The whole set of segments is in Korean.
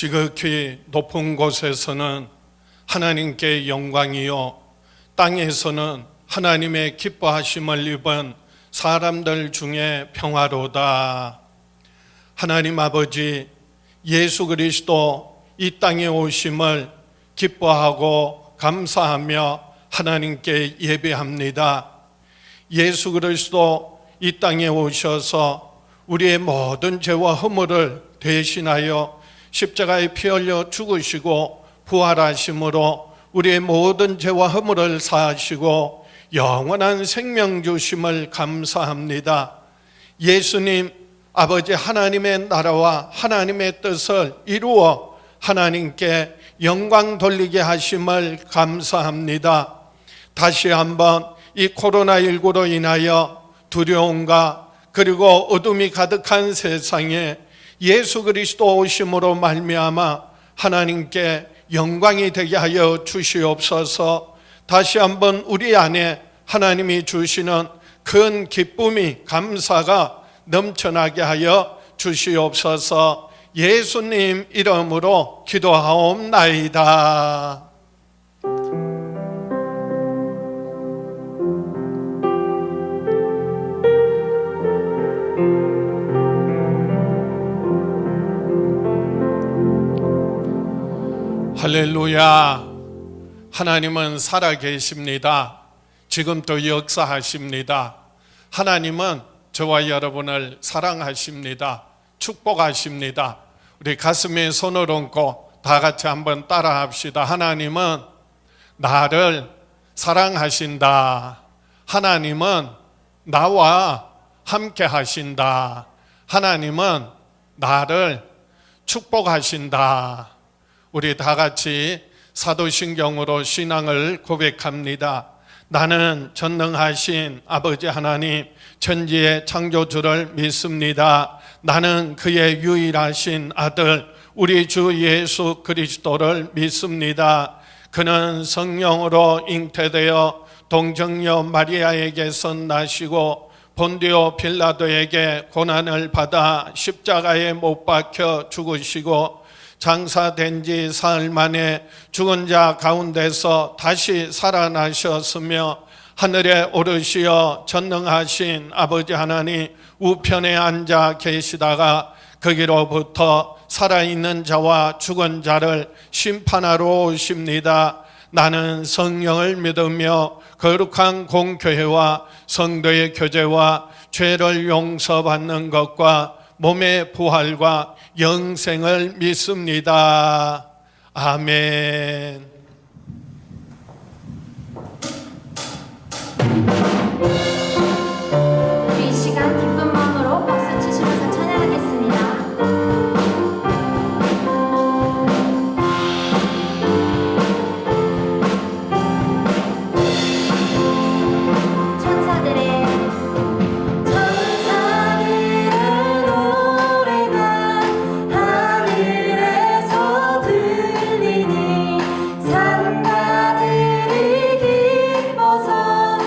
지극히 높은 곳에서는 하나님께 영광이요, 땅에서는 하나님의 기뻐하심을 입은 사람들 중에 평화로다. 하나님 아버지, 예수 그리스도 이 땅에 오심을 기뻐하고 감사하며 하나님께 예배합니다. 예수 그리스도 이 땅에 오셔서 우리의 모든 죄와 허물을 대신하여 십자가에 피 흘려 죽으시고 부활하심으로 우리의 모든 죄와 허물을 사하시고 영원한 생명 주심을 감사합니다. 예수님, 아버지 하나님의 나라와 하나님의 뜻을 이루어 하나님께 영광 돌리게 하심을 감사합니다. 다시 한번 이 코로나19로 인하여 두려움과 그리고 어둠이 가득한 세상에 예수 그리스도 오심으로 말미암아 하나님께 영광이 되게 하여 주시옵소서. 다시 한번 우리 안에 하나님이 주시는 큰 기쁨이, 감사가 넘쳐나게 하여 주시옵소서. 예수님 이름으로 기도하옵나이다. 할렐루야. 하나님은 살아계십니다. 지금도 역사하십니다. 하나님은 저와 여러분을 사랑하십니다. 축복하십니다. 우리 가슴에 손을 얹고 다 같이 한번 따라 합시다. 하나님은 나를 사랑하신다. 하나님은 나와 함께 하신다. 하나님은 나를 축복하신다. 우리 다 같이 사도신경으로 신앙을 고백합니다. 나는 전능하신 아버지 하나님, 천지의 창조주를 믿습니다. 나는 그의 유일하신 아들 우리 주 예수 그리스도를 믿습니다. 그는 성령으로 잉태되어 동정녀 마리아에게서 나시고 본디오 빌라도에게 고난을 받아 십자가에 못 박혀 죽으시고 장사된 지 사흘 만에 죽은 자 가운데서 다시 살아나셨으며 하늘에 오르시어 전능하신 아버지 하나님 우편에 앉아 계시다가 거기로부터 살아있는 자와 죽은 자를 심판하러 오십니다. 나는 성령을 믿으며 거룩한 공교회와 성도의 교제와 죄를 용서받는 것과 몸의 부활과 영생을 믿습니다. 아멘. 우리 이 시간 기쁜 마음으로 박수 치시면서 찬양하겠습니다. 천사들의 노래가 하늘에서 들리니 산파들이 기뻐서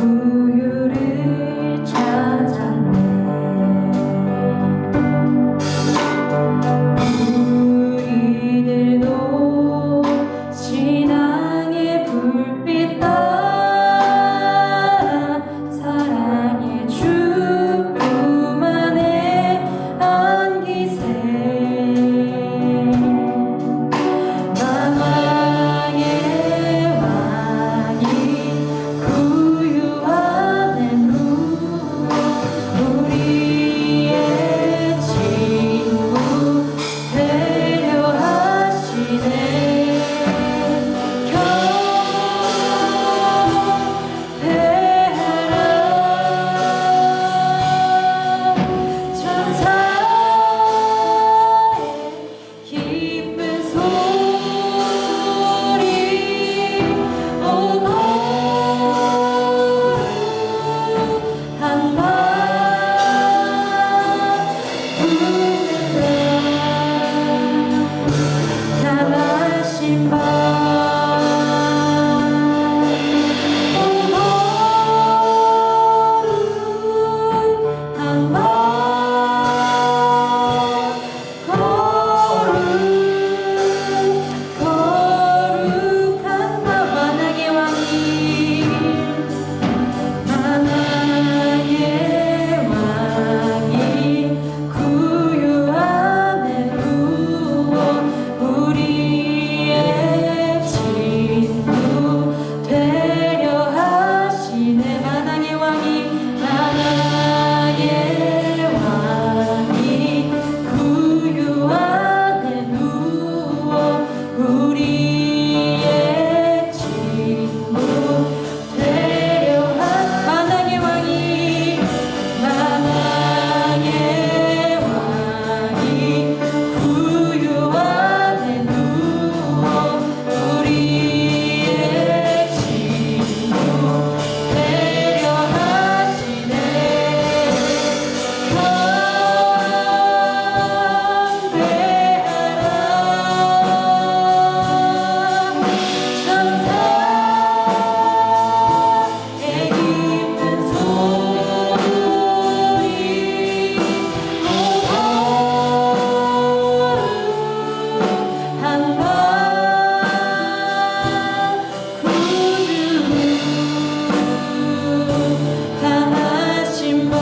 구유를 찾았네. 우리들도 신앙의 불빛 따라 사랑의 주품 안에 안기세. 만왕의 왕이 구유 안에 누워 우리의 친구 되려 하시네. 경배하라. 천사의 기쁜 소리 오고 한밤 부르다 향하신 밤 오고 한밤 거룩한 만왕의 왕이 구유 안에 누워 우리의 친구 되려 하시네. 만왕의 왕이 구유 안에 누워 우리의 친구 되려 만왕의 왕이 구유 안에 누워 우리의 친구 되려 하시네. 천사의 기쁜 소리 한밤 구주 강하신 밤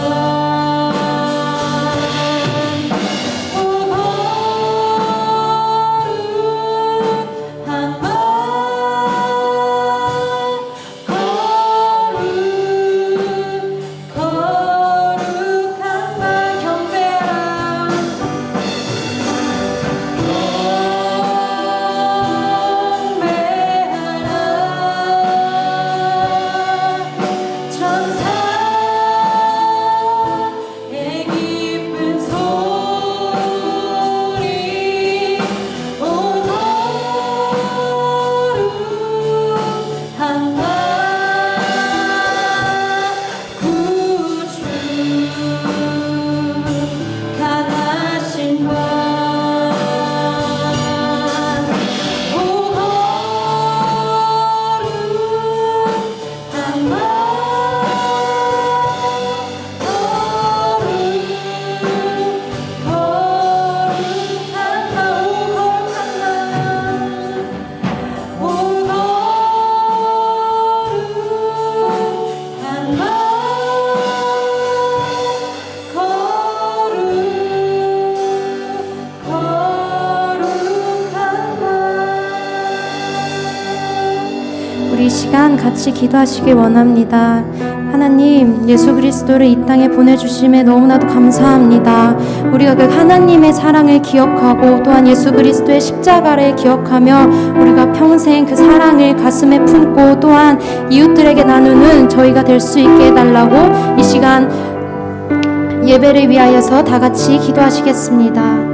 거룩한 날 경배하라. 천사의 기쁜 소리 오고 한밤 구주 강하신 밤 오고 한밤 우리 이 시간 같이 기도하시길 원합니다. 하나님, 예수 그리스도를 이 땅에 보내주심에 너무나도 감사합니다. 우리가 그 하나님의 사랑을 기억하고 또한 예수 그리스도의 십자가를 기억하며 우리가 평생 그 사랑을 가슴에 품고 또한 이웃들에게 나누는 저희가 될 수 있게 해달라고 이 시간 예배를 위하여서 다 같이 기도하시겠습니다.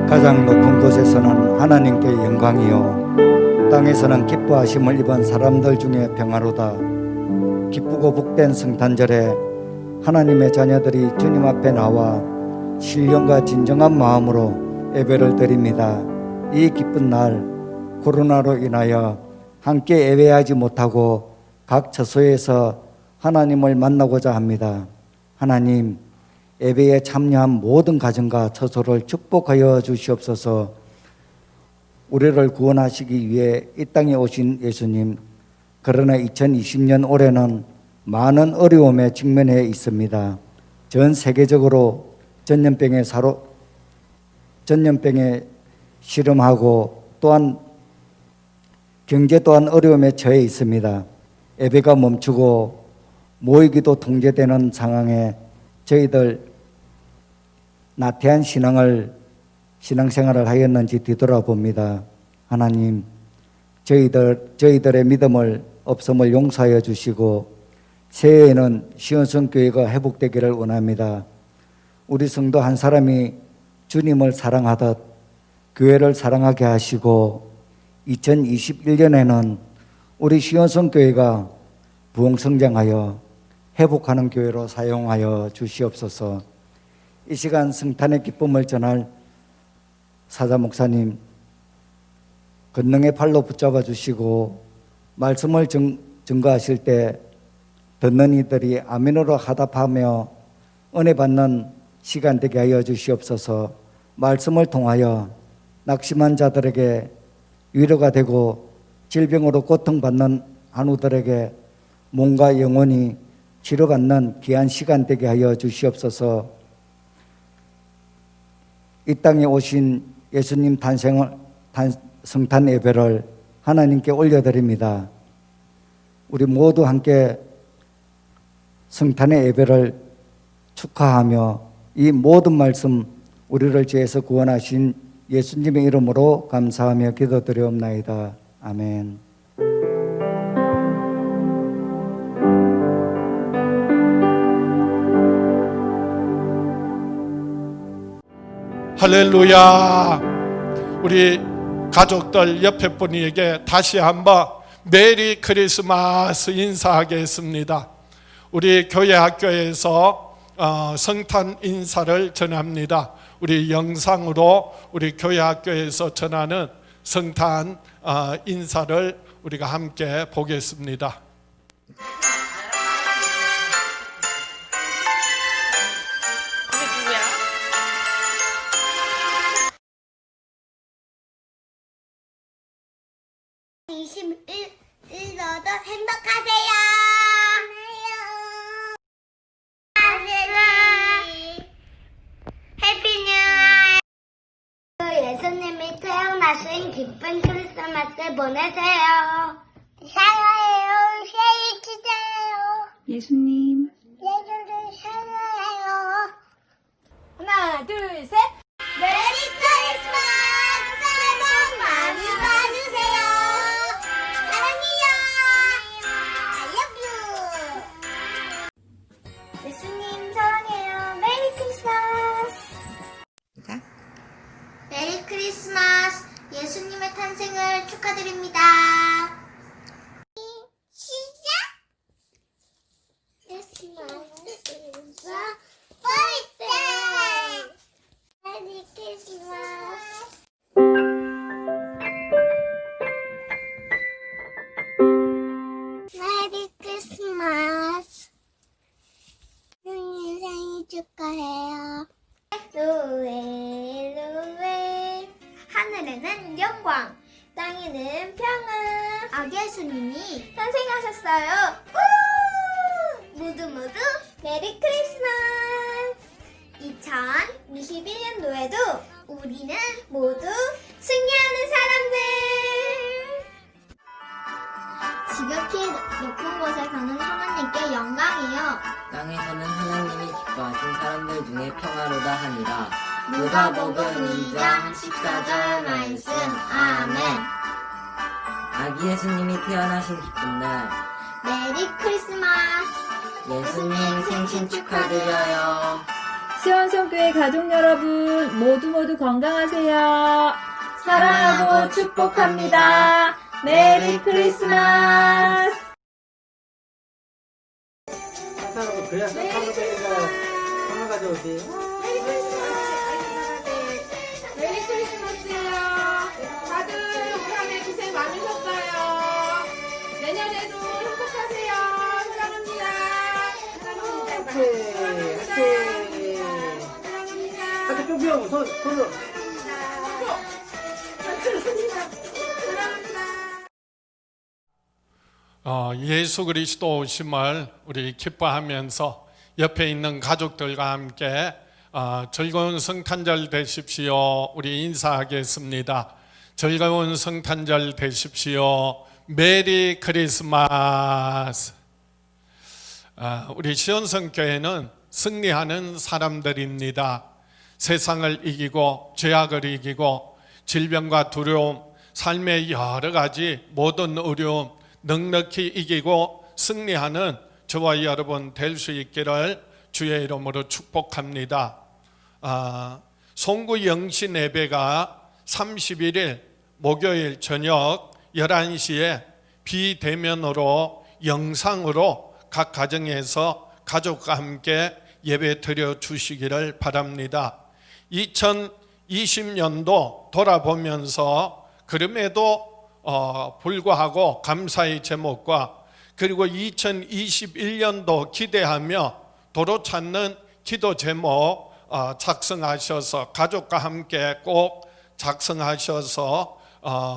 가장 높은 곳에서는 하나님께 영광이요 땅에서는 기뻐하심을 입은 사람들 중에 평화로다. 기쁘고 복된 성탄절에 하나님의 자녀들이 주님 앞에 나와 신령과 진정한 마음으로 예배를 드립니다. 이 기쁜 날 코로나로 인하여 함께 예배하지 못하고 각 처소에서 하나님을 만나고자 합니다. 하나님, 예배에 참여한 모든 가정과 처소를 축복하여 주시옵소서. 우리를 구원하시기 위해 이 땅에 오신 예수님, 그러나 2020년 올해는 많은 어려움에 직면해 있습니다. 전 세계적으로 전염병에 실험하고 또한 경제 또한 어려움에 처해 있습니다. 예배가 멈추고 모이기도 통제되는 상황에 저희들 나태한 신앙생활을 하였는지 뒤돌아봅니다. 하나님, 저희들의 믿음을 없음을 용서하여 주시고 새해에는 시온성교회가 회복되기를 원합니다. 우리 성도 한 사람이 주님을 사랑하듯 교회를 사랑하게 하시고 2021년에는 우리 시온성교회가 부흥성장하여 회복하는 교회로 사용하여 주시옵소서. 이 시간 성탄의 기쁨을 전할 사자 목사님 권능의 팔로 붙잡아 주시고 말씀을 증거하실 때 듣는 이들이 아멘으로 화답하며 은혜 받는 시간 되게 하여 주시옵소서. 말씀을 통하여 낙심한 자들에게 위로가 되고 질병으로 고통받는 한우들에게 몸과 영혼이 치료받는 귀한 시간 되게 하여 주시옵소서. 이 땅에 오신 예수님 성탄 예배를 하나님께 올려드립니다. 우리 모두 함께 성탄의 예배를 축하하며 이 모든 말씀 우리를 죄에서 구원하신 예수님의 이름으로 감사하며 기도드리옵나이다. 아멘. 할렐루야. 우리 가족들 옆에 분에게 다시 한번 메리 크리스마스 인사하겠습니다. 우리 교회 학교에서 성탄 인사를 전합니다. 우리 영상으로 우리 교회 학교에서 전하는 성탄 인사를 우리가 함께 보겠습니다. 일너도 행복하세요. 해피 뉴 예수님이 태어나신 기쁜 크리스마스 보내세요. 사랑해요. 생일 축하해요. 예수님. 예수님 사랑해요. 하나, 둘, 셋. 메리 크리스마스! 새해 복 많이 받으세요. 사랑해요. I love you. 예수님 사랑해요. 메리 크리스마스. 메리 크리스마스. 예수님의 탄생을 축하드립니다. 시작! 크리스마스 화이팅! 메리 크리스마스. 메리 크리스마스. 생일 축하해요. 루에 하늘에는 영광, 땅에는 평안. 아기 예수님이 탄생하셨어요. 우! 모두 메리 크리스마스. 2021년도에도 우리는 모두 승리하는 사람들. 지극히 높은 곳에 사는 하나님께 영광이요. 땅에서는 하나님이 기뻐하신 사람들 중에 평화로다 하니라. 누가복음 2장 14절 말씀. 아멘. 아기 예수님이 태어나신 기쁜 날, 메리 크리스마스. 예수님 생신 축하드려요. 시원성교회 가족 여러분 모두 건강하세요. 사랑하고 축복합니다. 메리 크리스마스. 그래서 그냥 선물 가져오세요. 메리 크리스마스. 내년에도 행복하세요. 사랑합니다. 사랑합니다. 아까 좀 비워 손으로. 예수 그리스도 오심을 우리 기뻐하면서 옆에 있는 가족들과 함께 즐거운 성탄절 되십시오. 우리 인사하겠습니다. 즐거운 성탄절 되십시오. 메리 크리스마스. 우리 시온성교회는 승리하는 사람들입니다. 세상을 이기고 죄악을 이기고 질병과 두려움, 삶의 여러 가지 모든 어려움 넉넉히 이기고 승리하는 저와 여러분 될 수 있기를 주의 이름으로 축복합니다. 송구 영신 예배가 31일 목요일 저녁 11시에 비대면으로 영상으로 각 가정에서 가족과 함께 예배 드려 주시기를 바랍니다. 2020년도 돌아보면서 그럼에도 불구하고 감사의 제목과 그리고 2021년도 기대하며 도로 찾는 기도 제목 작성하셔서 가족과 함께 꼭 작성하셔서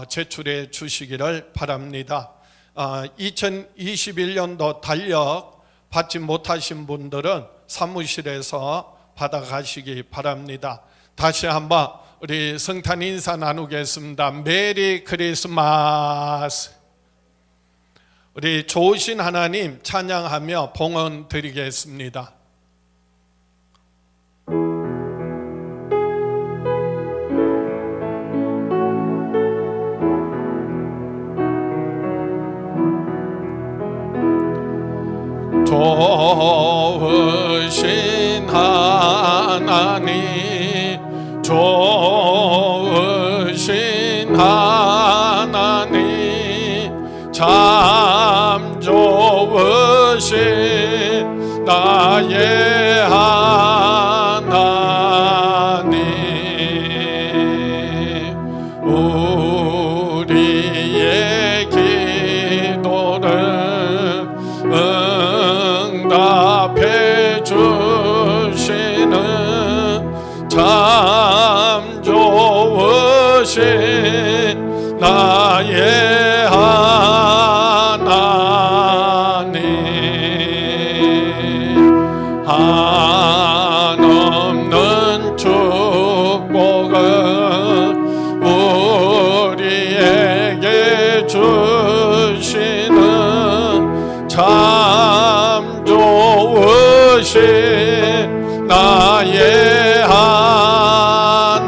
제출해 주시기를 바랍니다. 2021년도 달력 받지 못하신 분들은 사무실에서 받아가시기 바랍니다. 다시 한번 우리 성탄 인사 나누겠습니다. 메리 크리스마스. 우리 좋으신 하나님 찬양하며 봉헌 드리겠습니다. 좋으신 하나님, 좋으신 하나님, 참 좋으신 나의 하나님. 우리의 기도를 응답해 주시는 참 좋으신 나의 하나님. 한없는 축복을 우리에게 주시는 참 좋으신 나의 하나님.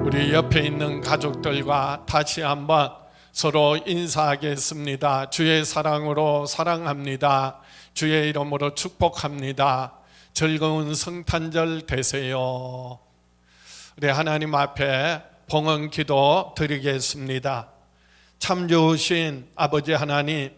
우리 옆에 있는 가족들과 다시 한번 서로 인사하겠습니다. 주의 사랑으로 사랑합니다. 주의 이름으로 축복합니다. 즐거운 성탄절 되세요. 우리 하나님 앞에 봉헌 기도 드리겠습니다. 참 좋으신 아버지 하나님,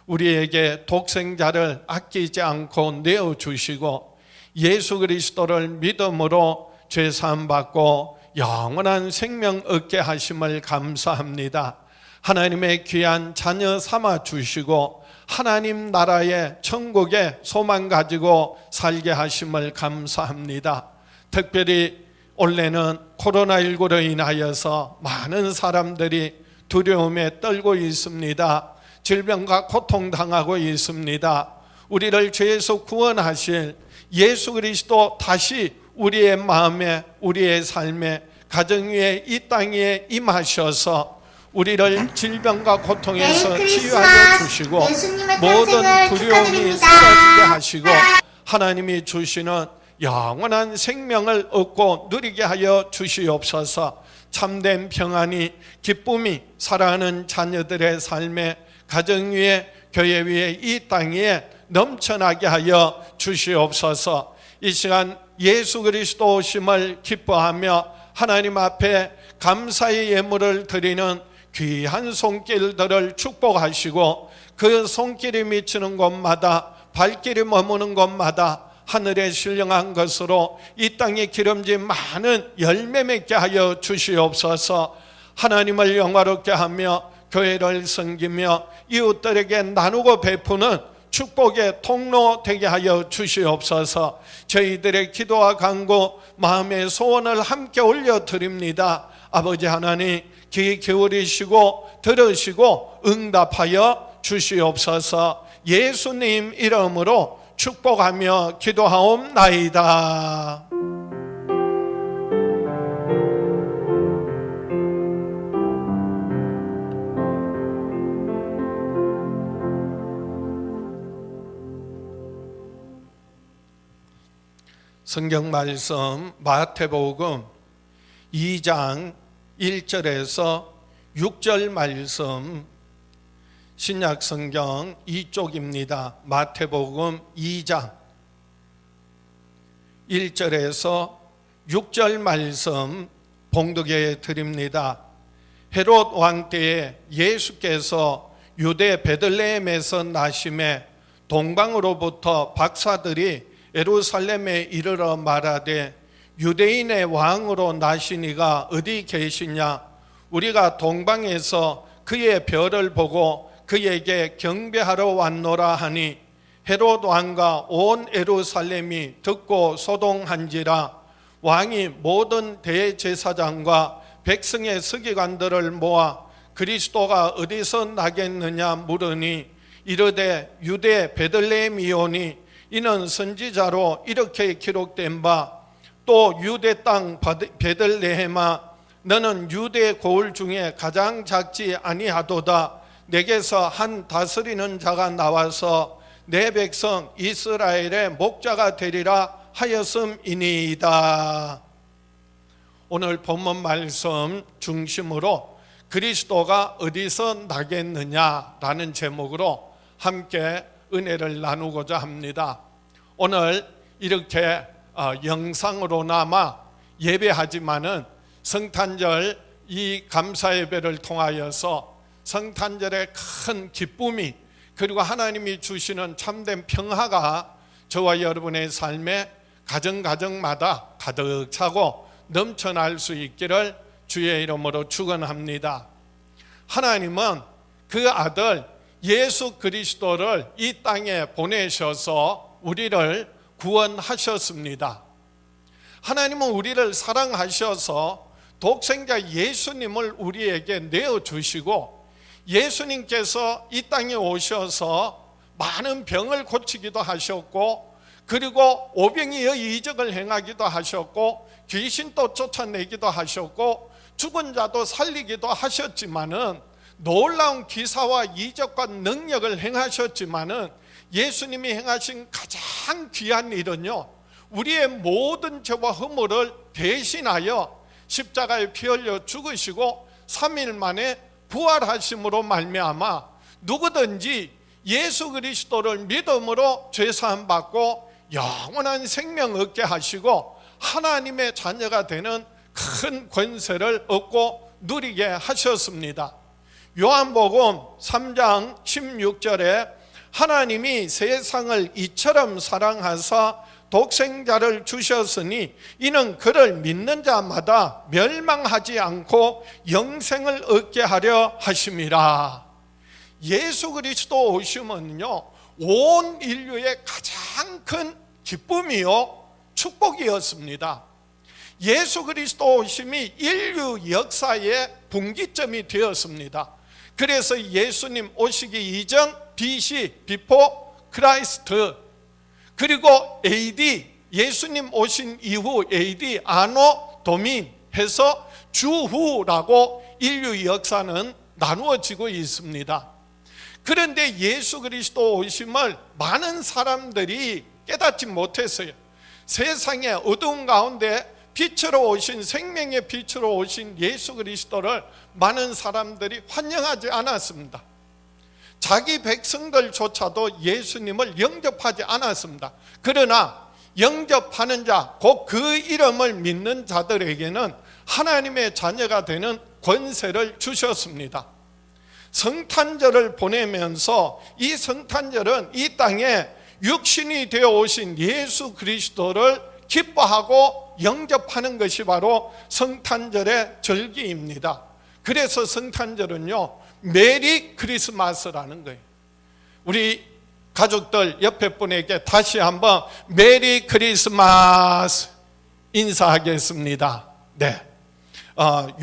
우리에게 독생자를 아끼지 않고 내어주시고 예수 그리스도를 믿음으로 죄사함 받고 영원한 생명 얻게 하심을 감사합니다. 하나님의 귀한 자녀 삼아 주시고 하나님 나라의 천국에 소망 가지고 살게 하심을 감사합니다. 특별히 올해는 코로나19로 인하여서 많은 사람들이 두려움에 떨고 있습니다. 질병과 고통당하고 있습니다. 우리를 죄에서 구원하실 예수 그리스도 다시 우리의 마음에, 우리의 삶에, 가정 위에, 이 땅 위에 임하셔서 우리를 질병과 고통에서 치유하여 주시고 모든 두려움이 사라지게 하시고 하나님이 주시는 영원한 생명을 얻고 누리게 하여 주시옵소서. 참된 평안이, 기쁨이 사랑하는 자녀들의 삶에, 가정 위에, 교회 위에, 이 땅 위에 넘쳐나게 하여 주시옵소서. 이 시간 예수 그리스도 오심을 기뻐하며 하나님 앞에 감사의 예물을 드리는 귀한 손길들을 축복하시고 그 손길이 미치는 곳마다, 발길이 머무는 곳마다 하늘에 신령한 것으로 이 땅에 기름진 많은 열매 맺게 하여 주시옵소서. 하나님을 영화롭게 하며 교회를 섬기며 이웃들에게 나누고 베푸는 축복의 통로 되게 하여 주시옵소서. 저희들의 기도와 간구, 마음의 소원을 함께 올려드립니다. 아버지 하나님, 귀 기울이시고 들으시고 응답하여 주시옵소서. 예수님 이름으로 축복하며 기도하옵나이다. 성경 말씀 마태복음 2장 1절에서 6절 말씀, 신약 성경 이쪽입니다. 마태복음 2장 1절에서 6절 말씀 봉독해 드립니다. 헤롯 왕 때에 예수께서 유대 베들레헴에서 나심에 동방으로부터 박사들이 예루살렘에 이르러 말하되 유대인의 왕으로 나시니가 어디 계시냐? 우리가 동방에서 그의 별을 보고 그에게 경배하러 왔노라 하니 헤롯 왕과 온 예루살렘이 듣고 소동한지라. 왕이 모든 대제사장과 백성의 서기관들을 모아 그리스도가 어디서 나겠느냐 물으니 이르되 유대 베들레헴이오니 이는 선지자로 이렇게 기록된 바 또 유대 땅 베들레헴아 너는 유대 고을 중에 가장 작지 아니하도다. 내게서 한 다스리는 자가 나와서 내 백성 이스라엘의 목자가 되리라 하였음이니이다. 오늘 본문 말씀 중심으로 그리스도가 어디서 나겠느냐라는 제목으로 함께 은혜를 나누고자 합니다. 오늘 이렇게 영상으로나마 예배하지만은 성탄절 이 감사 예배를 통하여서 성탄절의 큰 기쁨이 그리고 하나님이 주시는 참된 평화가 저와 여러분의 삶에 가정마다 가득 차고 넘쳐날 수 있기를 주의 이름으로 축원합니다. 하나님은 그 아들 예수 그리스도를 이 땅에 보내셔서 우리를 구원하셨습니다. 하나님은 우리를 사랑하셔서 독생자 예수님을 우리에게 내어주시고 예수님께서 이 땅에 오셔서 많은 병을 고치기도 하셨고 그리고 오병이의 이적을 행하기도 하셨고 귀신도 쫓아내기도 하셨고 죽은 자도 살리기도 하셨지만은 놀라운 기사와 이적과 능력을 행하셨지만은 예수님이 행하신 가장 귀한 일은요, 우리의 모든 죄와 허물을 대신하여 십자가에 피 흘려 죽으시고 3일 만에 부활하심으로 말미암아 누구든지 예수 그리스도를 믿음으로 죄사함 받고 영원한 생명 얻게 하시고 하나님의 자녀가 되는 큰 권세를 얻고 누리게 하셨습니다. 요한복음 3장 16절에 하나님이 세상을 이처럼 사랑하사 독생자를 주셨으니 이는 그를 믿는 자마다 멸망하지 않고 영생을 얻게 하려 하심이라. 예수 그리스도 오심은요, 온 인류의 가장 큰 기쁨이요 축복이었습니다. 예수 그리스도 오심이 인류 역사의 분기점이 되었습니다. 그래서 예수님 오시기 이전 BC, 비포 크라이스트, 그리고 AD, 예수님 오신 이후 AD, 아노 도민 해서 주후라고 인류 역사는 나누어지고 있습니다. 그런데 예수 그리스도 오심을 많은 사람들이 깨닫지 못했어요. 세상의 어두운 가운데 빛으로 오신, 생명의 빛으로 오신 예수 그리스도를 많은 사람들이 환영하지 않았습니다. 자기 백성들조차도 예수님을 영접하지 않았습니다. 그러나 영접하는 자, 곧 그 이름을 믿는 자들에게는 하나님의 자녀가 되는 권세를 주셨습니다. 성탄절을 보내면서 이 성탄절은 이 땅에 육신이 되어 오신 예수 그리스도를 기뻐하고 영접하는 것이 바로 성탄절의 절기입니다. 그래서 성탄절은요, 메리 크리스마스라는 거예요. 우리 가족들 옆에 분에게 다시 한번 메리 크리스마스 인사하겠습니다. 네.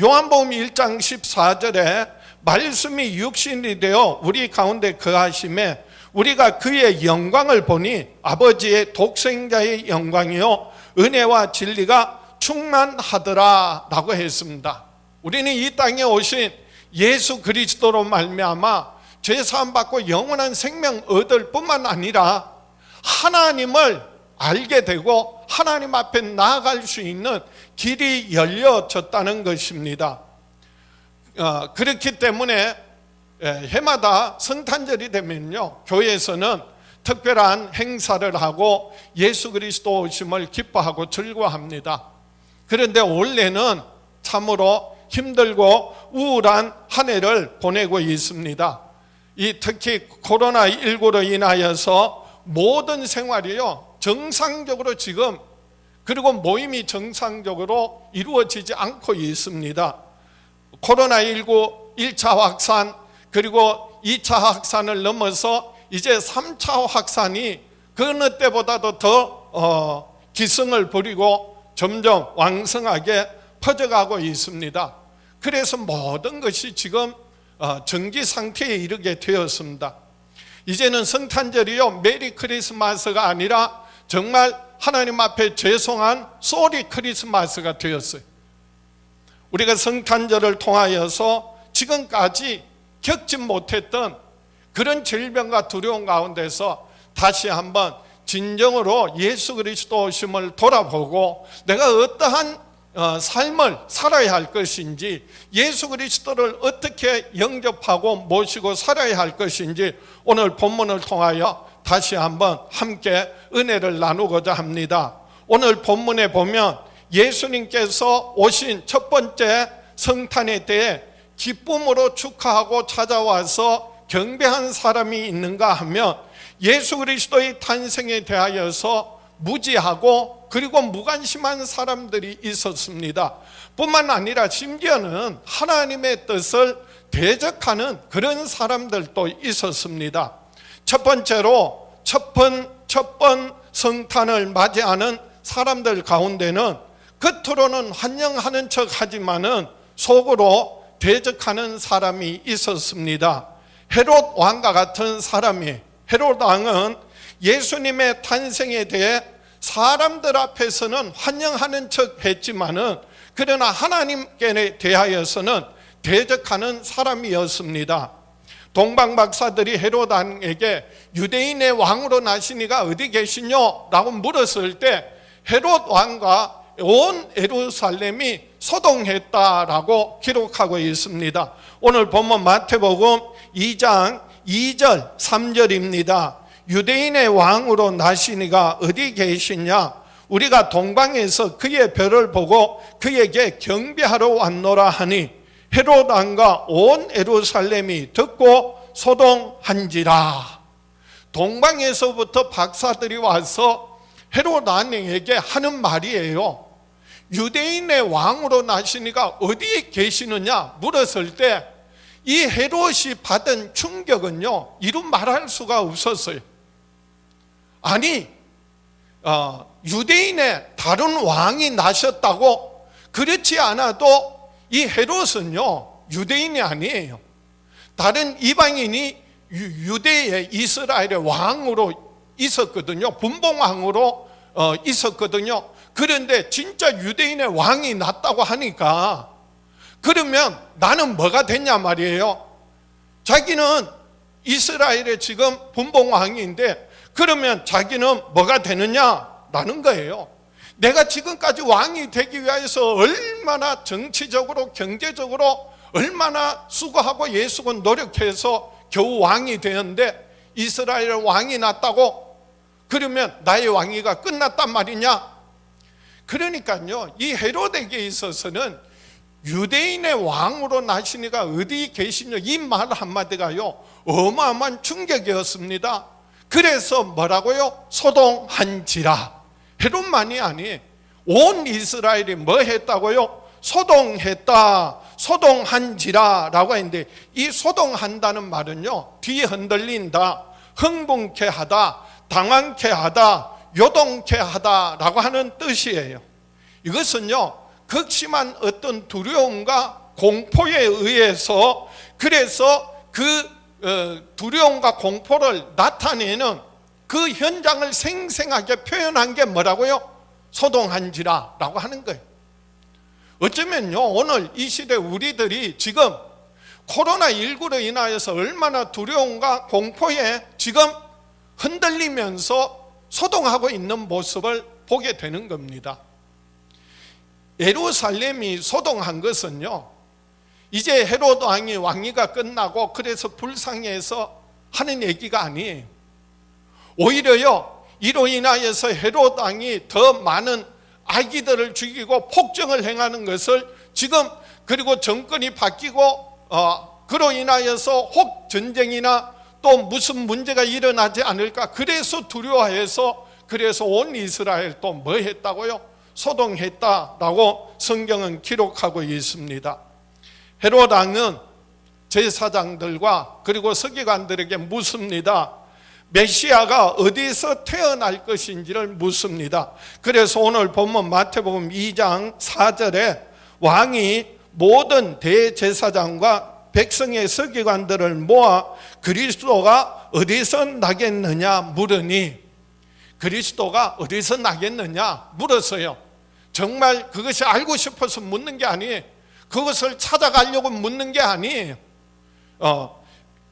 요한복음 1장 14절에 말씀이 육신이 되어 우리 가운데 거하심에 우리가 그의 영광을 보니 아버지의 독생자의 영광이요 은혜와 진리가 충만하더라 라고 했습니다. 우리는 이 땅에 오신 예수 그리스도로 말미암아 죄사함 받고 영원한 생명 얻을 뿐만 아니라 하나님을 알게 되고 하나님 앞에 나아갈 수 있는 길이 열려졌다는 것입니다. 그렇기 때문에 해마다 성탄절이 되면요, 교회에서는 특별한 행사를 하고 예수 그리스도 오심을 기뻐하고 즐거워합니다. 그런데 올해는 참으로 힘들고 우울한 한 해를 보내고 있습니다. 특히 코로나19로 인하여서 모든 생활이요 정상적으로 지금, 그리고 모임이 정상적으로 이루어지지 않고 있습니다. 코로나19 1차 확산, 그리고 2차 확산을 넘어서 이제 3차 확산이 그 어느 때보다도 더 기승을 부리고 점점 왕성하게 퍼져가고 있습니다. 그래서 모든 것이 지금 정지 상태에 이르게 되었습니다. 이제는 성탄절이요 메리 크리스마스가 아니라 정말 하나님 앞에 죄송한 쏘리 크리스마스가 되었어요. 우리가 성탄절을 통하여서 지금까지 겪지 못했던 그런 질병과 두려움 가운데서 다시 한번 진정으로 예수 그리스도 오심을 돌아보고 내가 어떠한 삶을 살아야 할 것인지, 예수 그리스도를 어떻게 영접하고 모시고 살아야 할 것인지 오늘 본문을 통하여 다시 한번 함께 은혜를 나누고자 합니다. 오늘 본문에 보면 예수님께서 오신 첫 번째 성탄에 대해 기쁨으로 축하하고 찾아와서 경배한 사람이 있는가 하면 예수 그리스도의 탄생에 대하여서 무지하고 그리고 무관심한 사람들이 있었습니다. 뿐만 아니라 심지어는 하나님의 뜻을 대적하는 그런 사람들도 있었습니다. 첫 번째로 첫 번 성탄을 맞이하는 사람들 가운데는 겉으로는 환영하는 척 하지만은 속으로 대적하는 사람이 있었습니다. 헤롯 왕과 같은 사람이, 헤롯 왕은 예수님의 탄생에 대해 사람들 앞에서는 환영하는 척 했지만은 그러나 하나님께 대하여서는 대적하는 사람이었습니다. 동방 박사들이 헤롯 왕에게 유대인의 왕으로 나시니가 어디 계시뇨? 라고 물었을 때 헤롯 왕과 온 예루살렘이 소동했다라고 기록하고 있습니다. 오늘 본문 마태복음 2장 2절 3절입니다. 유대인의 왕으로 나시니가 어디 계시냐? 우리가 동방에서 그의 별을 보고 그에게 경배하러 왔노라 하니 헤롯 왕과 온 예루살렘이 듣고 소동한지라. 동방에서부터 박사들이 와서 헤롯 왕에게 하는 말이에요. 유대인의 왕으로 나시니가 어디에 계시느냐 물었을 때 이 헤롯이 받은 충격은요 이루 말할 수가 없었어요. 아니 유대인의 다른 왕이 나셨다고? 그렇지 않아도 이 헤롯은요 유대인이 아니에요. 다른 이방인이 유대의 이스라엘의 왕으로 있었거든요. 분봉왕으로 있었거든요. 그런데 진짜 유대인의 왕이 났다고 하니까 그러면 나는 뭐가 됐냐 말이에요. 자기는 이스라엘의 지금 분봉왕인데 그러면 자기는 뭐가 되느냐라는 거예요. 내가 지금까지 왕이 되기 위해서 얼마나 정치적으로 경제적으로 얼마나 수고하고 예수가 노력해서 겨우 왕이 되었는데 이스라엘 왕이 났다고? 그러면 나의 왕위가 끝났단 말이냐? 그러니까요 이 헤롯에게 있어서는 유대인의 왕으로 나시니가 어디 계시냐 이 말 한마디가요 어마어마한 충격이었습니다. 그래서 뭐라고요? 소동한지라. 헤롯만이 아니 온 이스라엘이 뭐 했다고요? 소동했다. 소동한지라라고 했는데, 이 소동한다는 말은요, 뒤흔들린다, 흥분케 하다, 당황케 하다, 요동케 하다라고 하는 뜻이에요. 이것은요, 극심한 어떤 두려움과 공포에 의해서, 그래서 그 두려움과 공포를 나타내는 그 현장을 생생하게 표현한 게 뭐라고요? 소동한지라라고 하는 거예요. 어쩌면요, 오늘 이 시대 우리들이 지금 코로나19로 인하여서 얼마나 두려움과 공포에 지금 흔들리면서 소동하고 있는 모습을 보게 되는 겁니다. 예루살렘이 소동한 것은요, 이제 헤롯 왕이 왕위가 끝나고 그래서 불쌍해서 하는 얘기가 아니에요. 오히려요, 이로 인하여서 헤롯 왕이 더 많은 아기들을 죽이고 폭정을 행하는 것을 지금, 그리고 정권이 바뀌고 그로 인하여서 혹 전쟁이나 또 무슨 문제가 일어나지 않을까, 그래서 두려워해서, 그래서 온 이스라엘 또 뭐 했다고요? 소동했다라고 성경은 기록하고 있습니다. 헤롯 왕은 제사장들과 그리고 서기관들에게 묻습니다. 메시아가 어디서 태어날 것인지를 묻습니다. 그래서 오늘 본문 마태복음 2장 4절에 왕이 모든 대제사장과 백성의 서기관들을 모아 그리스도가 어디서 나겠느냐 물으니, 그리스도가 어디서 나겠느냐 물었어요. 정말 그것이 알고 싶어서 묻는 게 아니에요. 그것을 찾아가려고 묻는 게 아니에요.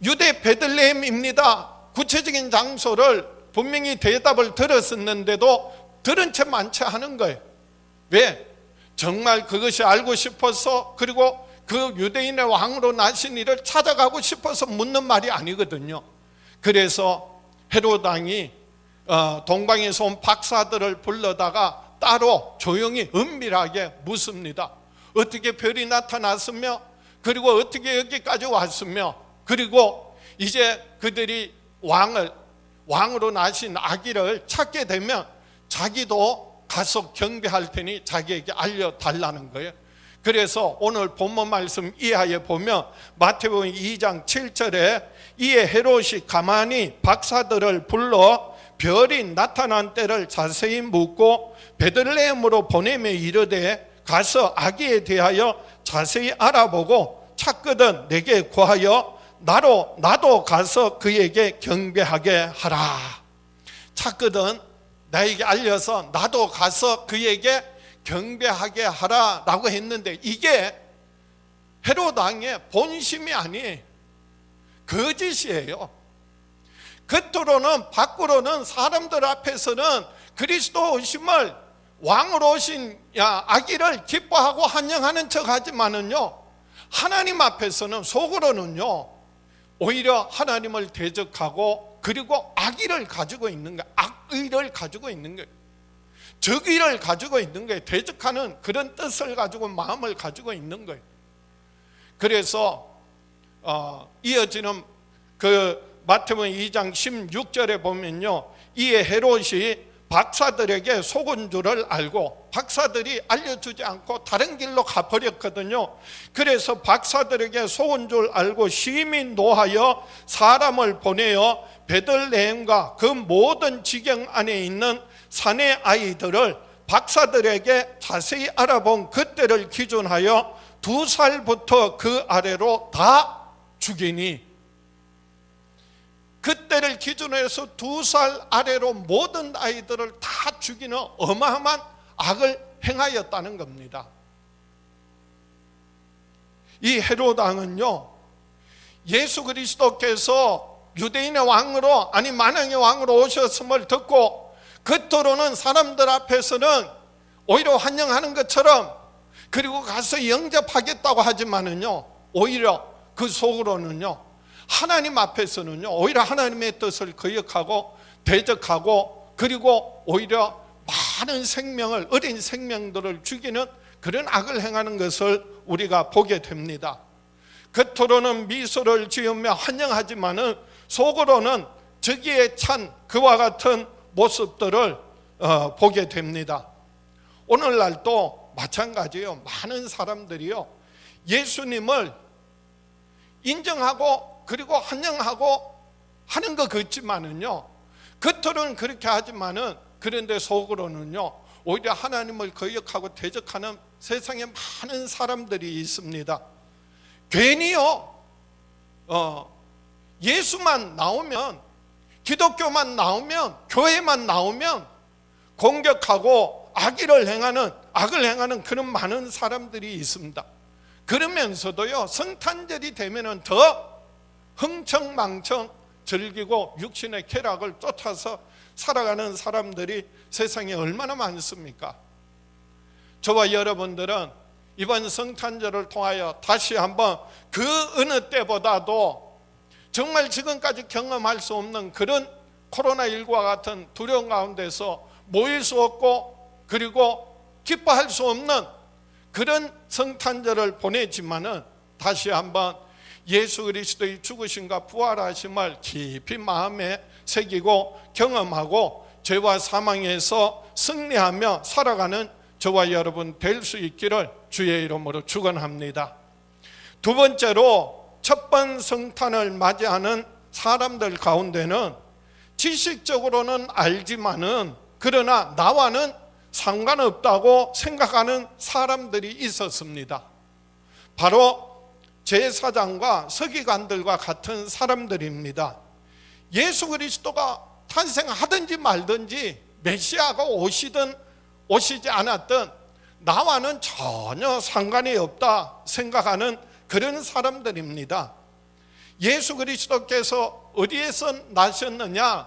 유대 베들레헴입니다. 구체적인 장소를 분명히 대답을 들었었는데도 들은 채 만체 하는 거예요. 왜? 정말 그것이 알고 싶어서, 그리고 그 유대인의 왕으로 나신 이를 찾아가고 싶어서 묻는 말이 아니거든요. 그래서 헤롯 왕이 동방에서 온 박사들을 불러다가 따로 조용히 은밀하게 묻습니다. 어떻게 별이 나타났으며, 그리고 어떻게 여기까지 왔으며, 그리고 이제 그들이 왕으로 나신 아기를 찾게 되면 자기도 가서 경배할 테니 자기에게 알려달라는 거예요. 그래서 오늘 본문 말씀 이하에 보면 마태복음 2장 7절에 이에 헤롯이 가만히 박사들을 불러 별이 나타난 때를 자세히 묻고 베들레헴으로 보내며 이르되 가서 아기에 대하여 자세히 알아보고 찾거든 내게 구하여 나도 가서 그에게 경배하게 하라. 찾거든 나에게 알려서 나도 가서 그에게 경배하게 하라라고 했는데, 이게 헤롯 왕의 본심이 아니에요. 거짓이에요. 겉으로는, 밖으로는, 사람들 앞에서는 그리스도 오심을, 왕으로 오신 아기를 기뻐하고 환영하는 척 하지만은요, 하나님 앞에서는, 속으로는요, 오히려 하나님을 대적하고, 그리고 악의를 가지고 있는 거예요. 악의를 가지고 있는 거예요. 적의를 가지고 있는 거예요. 대적하는 그런 뜻을 가지고, 마음을 가지고 있는 거예요. 그래서 이어지는 그 마태복음 2장 16절에 보면요, 이에 헤롯이 박사들에게 속은 줄을 알고, 박사들이 알려주지 않고 다른 길로 가버렸거든요. 그래서 박사들에게 속은 줄 알고 심히 노하여 사람을 보내어 베들레헴과 그 모든 지경 안에 있는 사내 아이들을 박사들에게 자세히 알아본 그때를 기준하여 2살부터 그 아래로 다 죽이니, 그때를 기준으로 해서 2살 아래로 모든 아이들을 다 죽이는 어마어마한 악을 행하였다는 겁니다. 이 헤롯 왕은요, 예수 그리스도께서 유대인의 왕으로, 아니 만왕의 왕으로 오셨음을 듣고 겉으로는 사람들 앞에서는 오히려 환영하는 것처럼, 그리고 가서 영접하겠다고 하지만은요, 오히려 그 속으로는요, 하나님 앞에서는요, 오히려 하나님의 뜻을 거역하고 대적하고, 그리고 오히려 많은 생명을, 어린 생명들을 죽이는 그런 악을 행하는 것을 우리가 보게 됩니다. 겉으로는 미소를 지으며 환영하지만은 속으로는 적의에 찬 그와 같은 모습들을 보게 됩니다. 오늘날도 마찬가지예요. 많은 사람들이요, 예수님을 인정하고 그리고 환영하고 하는 것 같지만은요, 겉으로는 그렇게 하지만은 그런데 속으로는요 오히려 하나님을 거역하고 대적하는 세상에 많은 사람들이 있습니다. 괜히요 예수만 나오면, 기독교만 나오면, 교회만 나오면 공격하고 악을 행하는 그런 많은 사람들이 있습니다. 그러면서도요 성탄절이 되면은 더 흥청망청 즐기고 육신의 쾌락을 쫓아서 살아가는 사람들이 세상에 얼마나 많습니까? 저와 여러분들은 이번 성탄절을 통하여 다시 한번 그 어느 때보다도 정말 지금까지 경험할 수 없는 그런 코로나19와 같은 두려움 가운데서 모일 수 없고 그리고 기뻐할 수 없는 그런 성탄절을 보내지만은 다시 한번 예수 그리스도의 죽으심과 부활하심을 깊이 마음에 새기고 경험하고 죄와 사망에서 승리하며 살아가는 저와 여러분 될 수 있기를 주의 이름으로 축원합니다. 두 번째로 첫 번 성탄을 맞이하는 사람들 가운데는 지식적으로는 알지만은 그러나 나와는 상관없다고 생각하는 사람들이 있었습니다. 바로 제사장과 서기관들과 같은 사람들입니다. 예수 그리스도가 탄생하든지 말든지 메시아가 오시든 오시지 않았든 나와는 전혀 상관이 없다 생각하는 그런 사람들입니다. 예수 그리스도께서 어디에서 나셨느냐,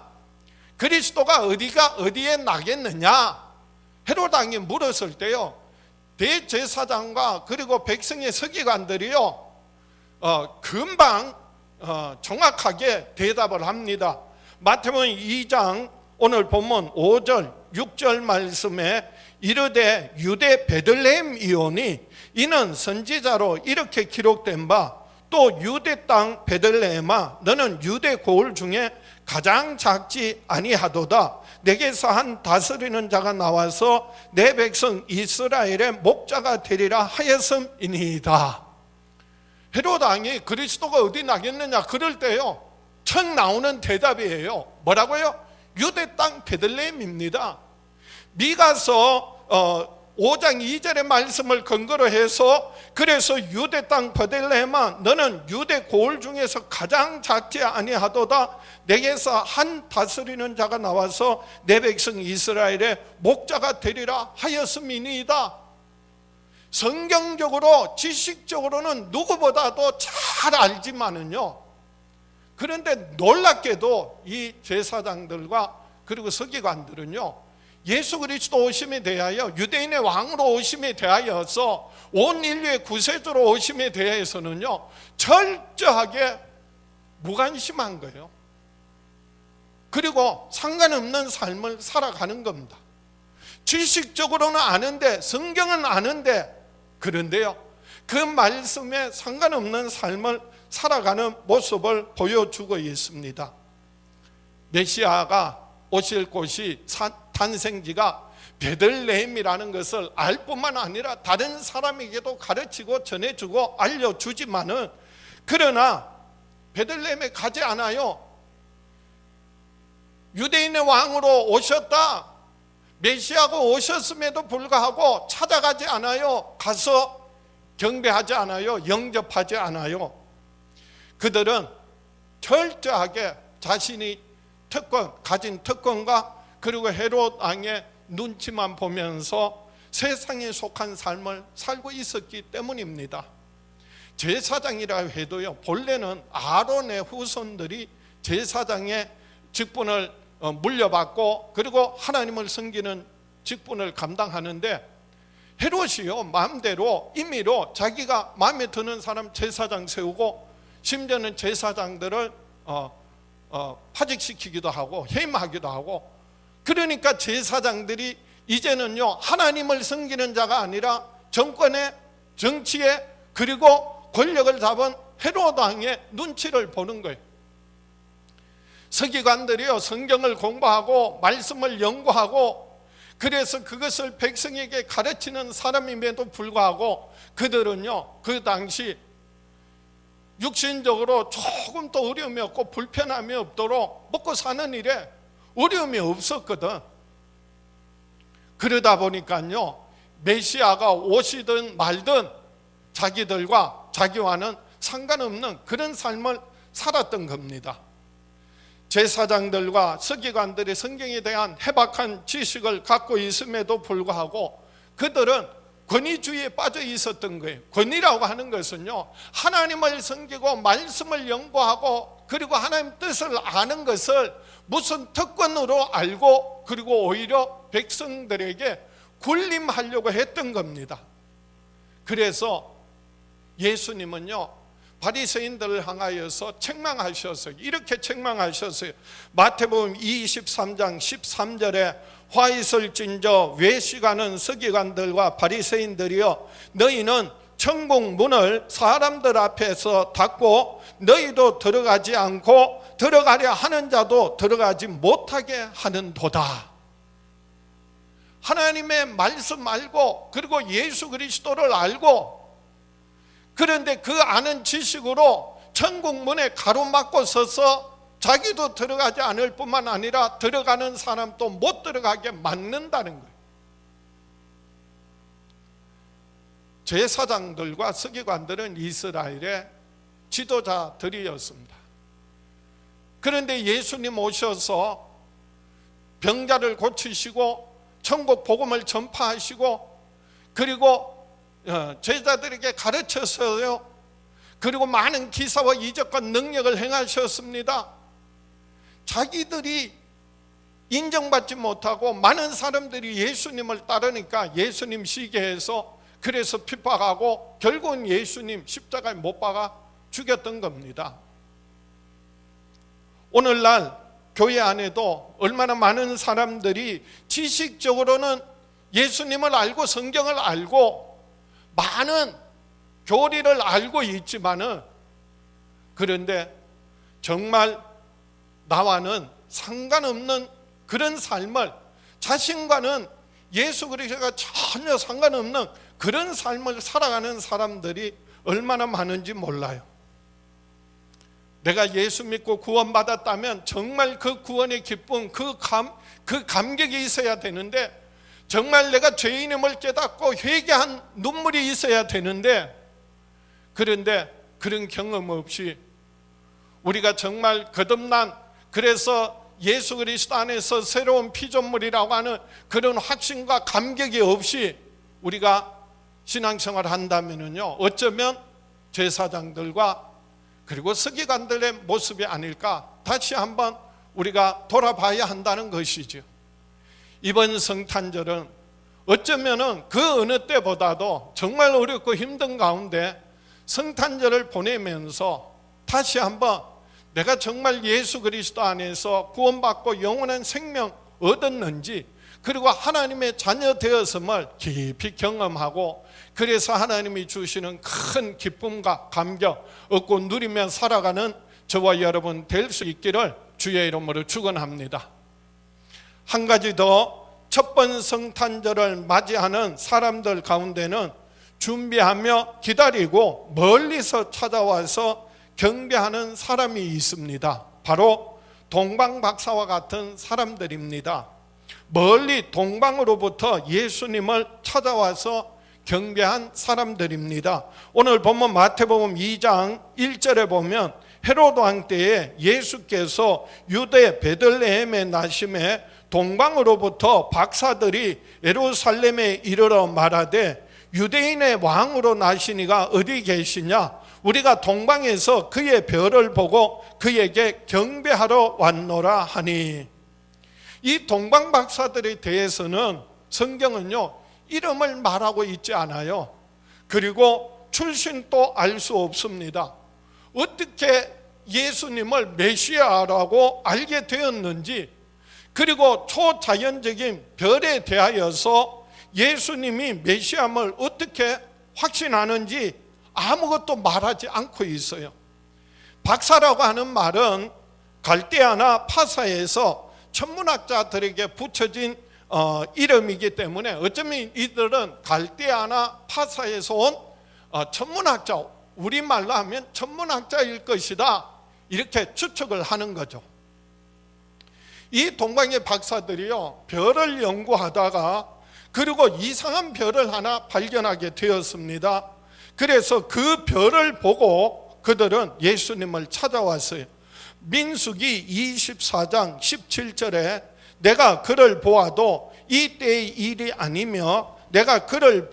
그리스도가 어디에 나겠느냐 헤롯 왕이 물었을 때요 대제사장과 그리고 백성의 서기관들이요 금방 정확하게 대답을 합니다. 마태복음 2장 오늘 본문 5절 6절 말씀에 이르되 유대 베들레헴이오니 이는 선지자로 이렇게 기록된 바 또 유대 땅 베들레헴아 너는 유대 고을 중에 가장 작지 아니하도다. 내게서 한 다스리는 자가 나와서 내 백성 이스라엘의 목자가 되리라 하였음이니이다. 헤롯 왕이 그리스도가 어디 나겠느냐 그럴 때요 척 나오는 대답이에요. 뭐라고요? 유대 땅 베들레헴입니다. 미가서 5장 2절의 말씀을 근거로 해서 그래서 유대 땅 베들레헴아 너는 유대 고을 중에서 가장 작지 아니하도다. 내게서 한 다스리는 자가 나와서 내 백성 이스라엘의 목자가 되리라 하였음이니이다. 성경적으로 지식적으로는 누구보다도 잘 알지만은요 그런데 놀랍게도 이 제사장들과 그리고 서기관들은요 예수 그리스도 오심에 대하여 유대인의 왕으로 오심에 대하여서 온 인류의 구세주로 오심에 대해서는요 철저하게 무관심한 거예요. 그리고 상관없는 삶을 살아가는 겁니다. 지식적으로는 아는데 성경은 아는데 그런데요 그 말씀에 상관없는 삶을 살아가는 모습을 보여주고 있습니다. 메시아가 오실 곳이 탄생지가 베들레헴이라는 것을 알 뿐만 아니라 다른 사람에게도 가르치고 전해주고 알려주지만은 그러나 베들레헴에 가지 않아요. 유대인의 왕으로 오셨다, 메시아가 오셨음에도 불구하고 찾아가지 않아요. 가서 경배하지 않아요. 영접하지 않아요. 그들은 철저하게 자신이 가진 특권과 그리고 헤롯 왕의 눈치만 보면서 세상에 속한 삶을 살고 있었기 때문입니다. 제사장이라 해도요 본래는 아론의 후손들이 제사장의 직분을 물려받고 그리고 하나님을 섬기는 직분을 감당하는데 헤롯이요 마음대로 임의로 자기가 마음에 드는 사람 제사장 세우고 심지어는 제사장들을 파직시키기도 하고 해임하기도 하고 그러니까 제사장들이 이제는요 하나님을 섬기는 자가 아니라 정권에 정치에 그리고 권력을 잡은 헤롯 왕의 눈치를 보는 거예요. 서기관들이요 성경을 공부하고 말씀을 연구하고 그래서 그것을 백성에게 가르치는 사람임에도 불구하고 그들은요, 그 당시 육신적으로 조금 더 어려움이 없고 불편함이 없도록 먹고 사는 일에 어려움이 없었거든. 그러다 보니까요, 메시아가 오시든 말든 자기들과 자기와는 상관없는 그런 삶을 살았던 겁니다. 제사장들과 서기관들이 성경에 대한 해박한 지식을 갖고 있음에도 불구하고 그들은 권위주의에 빠져 있었던 거예요. 권위라고 하는 것은요, 하나님을 섬기고 말씀을 연구하고 그리고 하나님 뜻을 아는 것을 무슨 특권으로 알고 그리고 오히려 백성들에게 군림하려고 했던 겁니다. 그래서 예수님은요, 바리새인들을 향하여서 책망하셨어요. 이렇게 책망하셨어요. 마태복음 23장 13절에 화 있을진저 외식하는 서기관들과 바리새인들이여, 너희는 천국 문을 사람들 앞에서 닫고 너희도 들어가지 않고 들어가려 하는 자도 들어가지 못하게 하는도다. 하나님의 말씀 알고 그리고 예수 그리스도를 알고, 그런데 그 아는 지식으로 천국 문에 가로막고 서서 자기도 들어가지 않을 뿐만 아니라 들어가는 사람도 못 들어가게 막는다는 거예요. 제사장들과 서기관들은 이스라엘의 지도자들이었습니다. 그런데 예수님 오셔서 병자를 고치시고 천국 복음을 전파하시고 그리고 제자들에게 가르쳤어요. 그리고 많은 기사와 이적과 능력을 행하셨습니다. 자기들이 인정받지 못하고 많은 사람들이 예수님을 따르니까 예수님 시기해서 그래서 핍박하고 결국은 예수님 십자가에 못 박아 죽였던 겁니다. 오늘날 교회 안에도 얼마나 많은 사람들이 지식적으로는 예수님을 알고 성경을 알고 많은 교리를 알고 있지만은, 그런데 정말 나와는 상관없는 그런 삶을, 자신과는 예수 그리스도가 전혀 상관없는 그런 삶을 살아가는 사람들이 얼마나 많은지 몰라요. 내가 예수 믿고 구원받았다면 정말 그 구원의 기쁨, 그 감격이 있어야 되는데, 정말 내가 죄인임을 깨닫고 회개한 눈물이 있어야 되는데, 그런데 그런 경험 없이 우리가 정말 거듭난, 그래서 예수 그리스도 안에서 새로운 피조물이라고 하는 그런 확신과 감격이 없이 우리가 신앙생활을 한다면요, 어쩌면 제사장들과 그리고 서기관들의 모습이 아닐까, 다시 한번 우리가 돌아봐야 한다는 것이죠. 이번 성탄절은 어쩌면은 그 어느 때보다도 정말 어렵고 힘든 가운데 성탄절을 보내면서 다시 한번 내가 정말 예수 그리스도 안에서 구원받고 영원한 생명 얻었는지, 그리고 하나님의 자녀 되었음을 깊이 경험하고, 그래서 하나님이 주시는 큰 기쁨과 감격 얻고 누리며 살아가는 저와 여러분 될 수 있기를 주의 이름으로 축원합니다. 한 가지 더, 첫 번 성탄절을 맞이하는 사람들 가운데는 준비하며 기다리고 멀리서 찾아와서 경배하는 사람이 있습니다. 바로 동방박사와 같은 사람들입니다. 멀리 동방으로부터 예수님을 찾아와서 경배한 사람들입니다. 오늘 보면 마태복음 2장 1절에 보면 헤로드 왕 때에 예수께서 유대 베들레헴에 나심에 동방으로부터 박사들이 예루살렘에 이르러 말하되 유대인의 왕으로 나시니가 어디 계시냐? 우리가 동방에서 그의 별을 보고 그에게 경배하러 왔노라 하니. 이 동방 박사들에 대해서는 성경은요, 이름을 말하고 있지 않아요. 그리고 출신도 알 수 없습니다. 어떻게 예수님을 메시아라고 알게 되었는지, 그리고 초자연적인 별에 대하여서 예수님이 메시아임을 어떻게 확신하는지 아무것도 말하지 않고 있어요. 박사라고 하는 말은 갈대아나 파사에서 천문학자들에게 붙여진 이름이기 때문에 어쩌면 이들은 갈대아나 파사에서 온 천문학자, 우리말로 하면 천문학자일 것이다, 이렇게 추측을 하는 거죠. 이 동방의 박사들이요, 별을 연구하다가 그리고 이상한 별을 하나 발견하게 되었습니다. 그래서 그 별을 보고 그들은 예수님을 찾아왔어요. 민수기 24장 17절에 내가 그를 보아도 이 때의 일이 아니며 내가 그를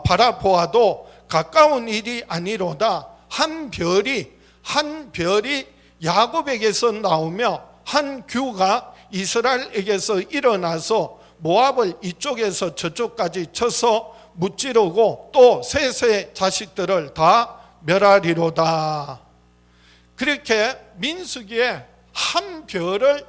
바라보아도 가까운 일이 아니로다. 한 별이 야곱에게서 나오며 한 규가 이스라엘에게서 일어나서 모압을 이쪽에서 저쪽까지 쳐서 무찌르고 또 셋의 자식들을 다 멸하리로다. 그렇게 민수기에 한 별을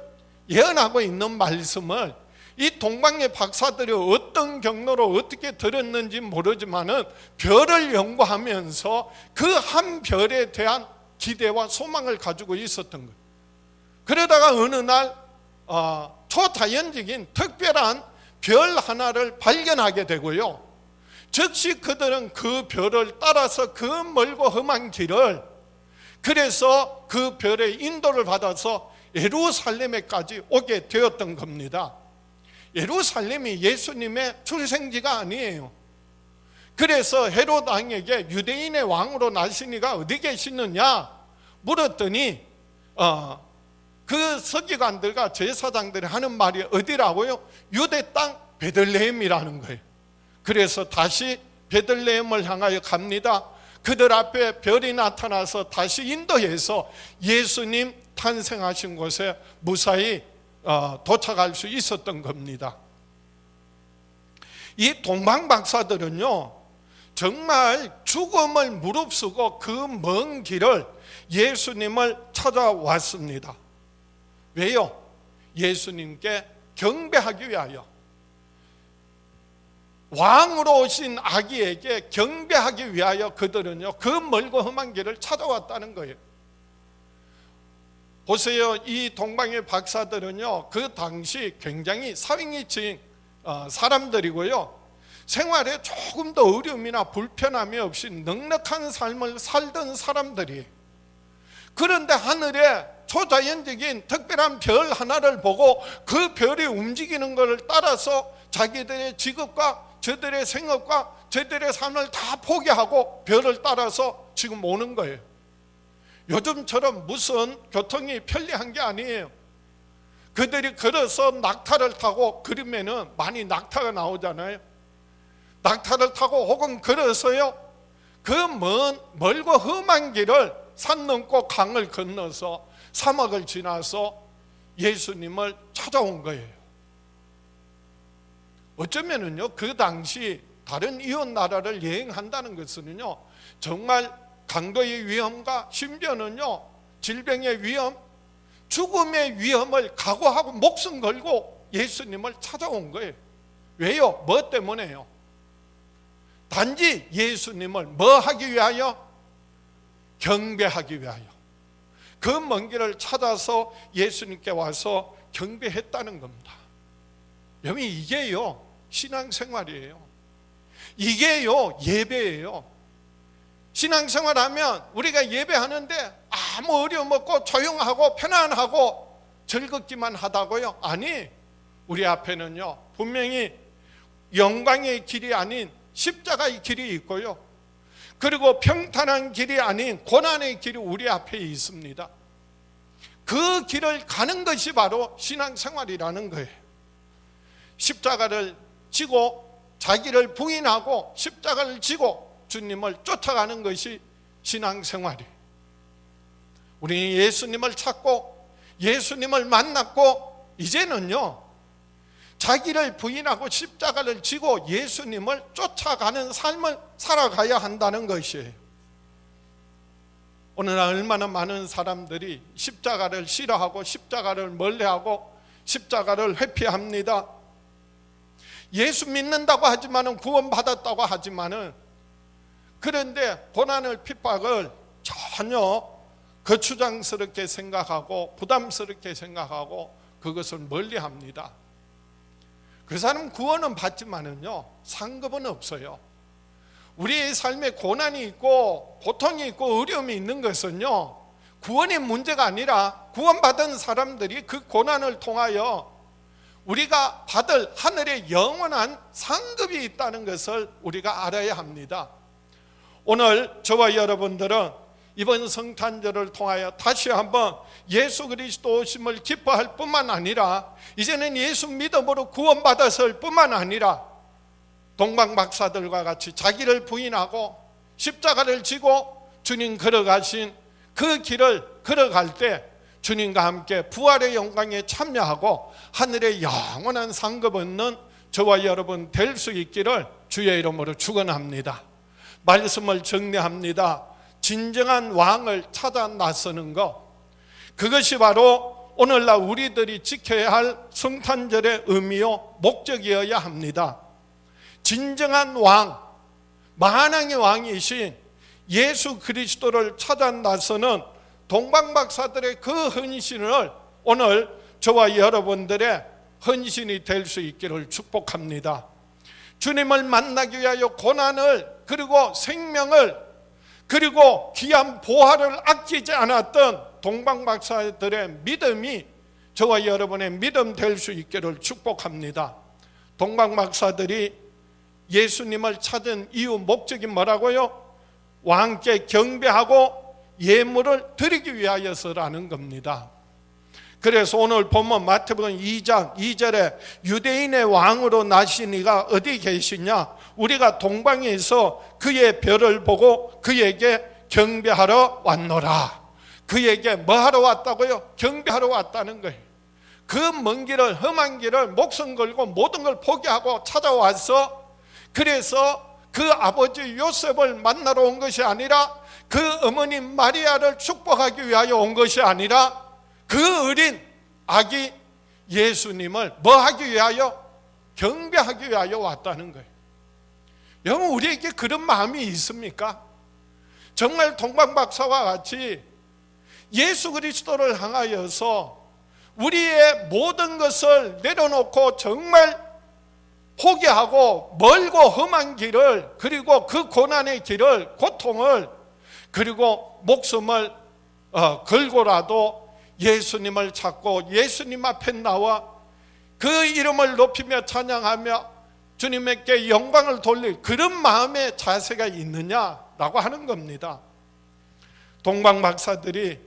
예언하고 있는 말씀을 이 동방의 박사들이 어떤 경로로 어떻게 들었는지 모르지만은 별을 연구하면서 그 한 별에 대한 기대와 소망을 가지고 있었던 거예요. 그러다가 어느 날 초자연적인 특별한 별 하나를 발견하게 되고요, 즉시 그들은 그 별을 따라서 그 멀고 험한 길을, 그래서 그 별의 인도를 받아서 예루살렘에까지 오게 되었던 겁니다. 예루살렘이 예수님의 출생지가 아니에요. 그래서 헤롯 왕에게 유대인의 왕으로 나시니가 어디 계시느냐 물었더니 그 서기관들과 제사장들이 하는 말이 어디라고요? 유대 땅 베들레헴이라는 거예요. 그래서 다시 베들레헴을 향하여 갑니다. 그들 앞에 별이 나타나서 다시 인도해서 예수님 탄생하신 곳에 무사히 도착할 수 있었던 겁니다. 이 동방 박사들은요, 정말 죽음을 무릅쓰고 그 먼 길을 예수님을 찾아왔습니다. 왜요? 예수님께 경배하기 위하여, 왕으로 오신 아기에게 경배하기 위하여 그들은요, 그 멀고 험한 길을 찾아왔다는 거예요. 보세요, 이 동방의 박사들은요, 그 당시 굉장히 사회계층 사람들이고요, 생활에 조금 더 어려움이나 불편함이 없이 넉넉한 삶을 살던 사람들이에요. 그런데 하늘에 초자연적인 특별한 별 하나를 보고 그 별이 움직이는 것을 따라서 자기들의 직업과 저들의 생업과 저들의 삶을 다 포기하고 별을 따라서 지금 오는 거예요. 요즘처럼 무슨 교통이 편리한 게 아니에요. 그들이 걸어서 낙타를 타고, 그러면은 많이 낙타가 나오잖아요. 낙타를 타고 혹은 걸어서요, 그 멀고 험한 길을 산 넘고 강을 건너서 사막을 지나서 예수님을 찾아온 거예요. 어쩌면은요, 그 당시 다른 이웃 나라를 여행한다는 것은요, 정말 강도의 위험과 심지어는요, 질병의 위험, 죽음의 위험을 각오하고 목숨 걸고 예수님을 찾아온 거예요. 왜요? 뭐 때문에요? 단지 예수님을 뭐 하기 위하여? 경배하기 위하여. 그 먼 길을 찾아서 예수님께 와서 경배했다는 겁니다. 여러분, 이게요 신앙생활이에요. 이게요 예배예요. 신앙생활하면 우리가 예배하는데 아무 어려움 없고 조용하고 편안하고 즐겁기만 하다고요? 아니, 우리 앞에는요 분명히 영광의 길이 아닌 십자가의 길이 있고요, 그리고 평탄한 길이 아닌 고난의 길이 우리 앞에 있습니다. 그 길을 가는 것이 바로 신앙생활이라는 거예요. 십자가를 지고 자기를 부인하고 십자가를 지고 주님을 쫓아가는 것이 신앙생활이에요. 우리 예수님을 찾고 예수님을 만났고 이제는요 자기를 부인하고 십자가를 지고 예수님을 쫓아가는 삶을 살아가야 한다는 것이에요. 오늘날 얼마나 많은 사람들이 십자가를 싫어하고 십자가를 멀리하고 십자가를 회피합니다. 예수 믿는다고 하지만은 구원받았다고 하지만은, 그런데 고난을 핍박을 전혀 거추장스럽게 생각하고 부담스럽게 생각하고 그것을 멀리합니다. 그 사람 구원은 받지만은요 상급은 없어요. 우리의 삶에 고난이 있고 고통이 있고 어려움이 있는 것은요 구원의 문제가 아니라 구원받은 사람들이 그 고난을 통하여 우리가 받을 하늘의 영원한 상급이 있다는 것을 우리가 알아야 합니다. 오늘 저와 여러분들은 이번 성탄절을 통하여 다시 한번 예수 그리스도 오심을 기뻐할 뿐만 아니라 이제는 예수 믿음으로 구원받았을 뿐만 아니라 동방 박사들과 같이 자기를 부인하고 십자가를 지고 주님 걸어가신 그 길을 걸어갈 때 주님과 함께 부활의 영광에 참여하고 하늘의 영원한 상급 얻는 저와 여러분 될 수 있기를 주의 이름으로 축원합니다. 말씀을 정리합니다. 진정한 왕을 찾아 나서는 것, 그것이 바로 오늘날 우리들이 지켜야 할 성탄절의 의미요 목적이어야 합니다. 진정한 왕, 만왕의 왕이신 예수 그리스도를 찾아 나서는 동방박사들의 그 헌신을 오늘 저와 여러분들의 헌신이 될 수 있기를 축복합니다. 주님을 만나기 위하여 고난을 그리고 생명을 그리고 귀한 보화를 아끼지 않았던 동방박사들의 믿음이 저와 여러분의 믿음 될 수 있기를 축복합니다. 동방박사들이 예수님을 찾은 이유 목적이 뭐라고요? 왕께 경배하고 예물을 드리기 위하여서라는 겁니다. 그래서 오늘 보면 마태복음 2장 2절에 유대인의 왕으로 나신 이가 어디 계시냐? 우리가 동방에서 그의 별을 보고 그에게 경배하러 왔노라. 그에게 뭐 하러 왔다고요? 경배하러 왔다는 거예요. 그 먼 길을, 험한 길을 목숨 걸고 모든 걸 포기하고 찾아와서 그래서 그 아버지 요셉을 만나러 온 것이 아니라 그 어머니 마리아를 축복하기 위하여 온 것이 아니라 그 어린 아기 예수님을 뭐 하기 위하여? 경배하기 위하여 왔다는 거예요. 여러분, 우리에게 그런 마음이 있습니까? 정말 동방박사와 같이 예수 그리스도를 향하여서 우리의 모든 것을 내려놓고 정말 포기하고 멀고 험한 길을, 그리고 그 고난의 길을, 고통을, 그리고 목숨을 걸고라도 예수님을 찾고 예수님 앞에 나와 그 이름을 높이며 찬양하며 주님께 영광을 돌릴 그런 마음의 자세가 있느냐라고 하는 겁니다. 동방박사들이